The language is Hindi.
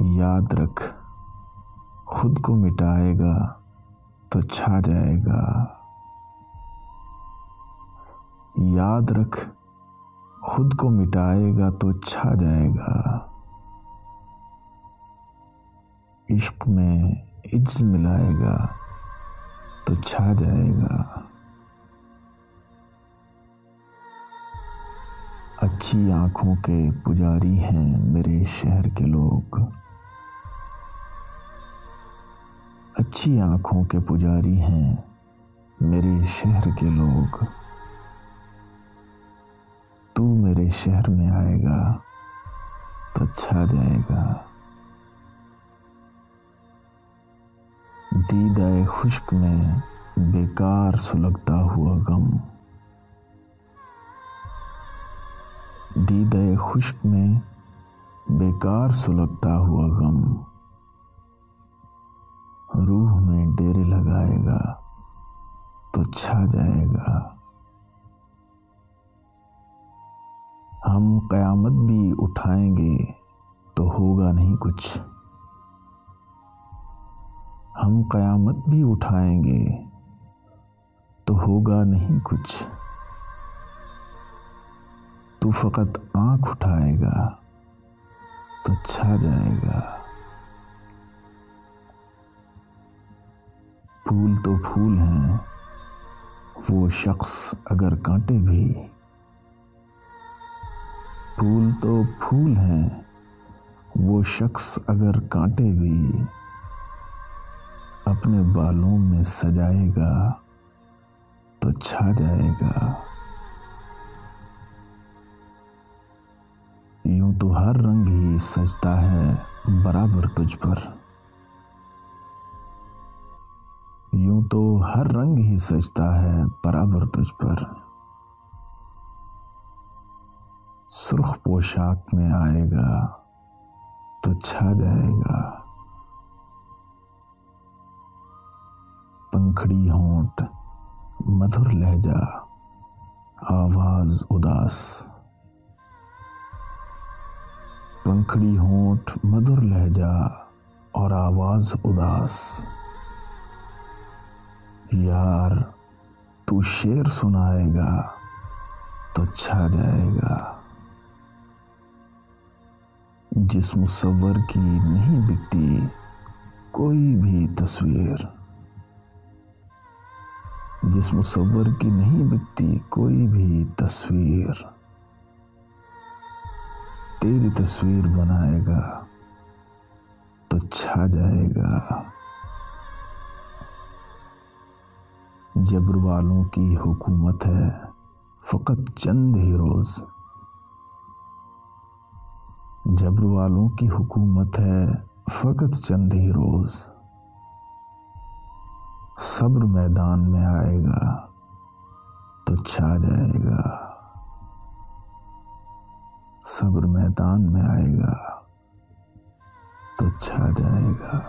याद रख, खुद को मिटाएगा तो छा जाएगा। याद रख, खुद को मिटाएगा तो छा जाएगा। इश्क में इज्ज मिलाएगा तो छा जाएगा। अच्छी आंखों के पुजारी हैं मेरे शहर के लोग। अच्छी आंखों के पुजारी हैं मेरे शहर के लोग। तू मेरे शहर में आएगा तो छा जाएगा। दीदाए खुश्क में बेकार सुलगता हुआ गम। दीदाए खुश्क में बेकार सुलगता हुआ गम। रूह में डेरे लगाएगा तो छा जाएगा। हम क़यामत भी उठाएंगे तो होगा नहीं कुछ। हम क़यामत भी उठाएंगे तो होगा नहीं कुछ। तू फ़कत आँख उठाएगा तो छा जाएगा। फूल तो फूल हैं वो शख्स अगर कांटे भी। फूल तो फूल हैं वो शख्स अगर कांटे भी। अपने बालों में सजाएगा तो छा जाएगा। यूं तो हर रंग ही सजता है बराबर तुझ पर। यूं तो हर रंग ही सजता है बराबर तुझ पर। सुर्ख पोशाक में आएगा तो छा जाएगा। पंखड़ी होंठ मधुर लहजा आवाज उदास। पंखड़ी होंठ मधुर लहजा और आवाज उदास। यार तू शेर सुनाएगा तो छा जाएगा। जिस मुसव्वर की नहीं बिकती कोई भी तस्वीर। जिस मुसव्वर की नहीं बिकती कोई भी तस्वीर। तेरी तस्वीर बनाएगा तो छा जाएगा। जब्र वालों की हुकूमत है फ़कत चंद ही रोज़। जब्र वालों की हुकूमत है फ़कत चंद ही रोज़। सब्र मैदान में आएगा तो छा जाएगा। सब्र मैदान में आएगा तो छा जाएगा।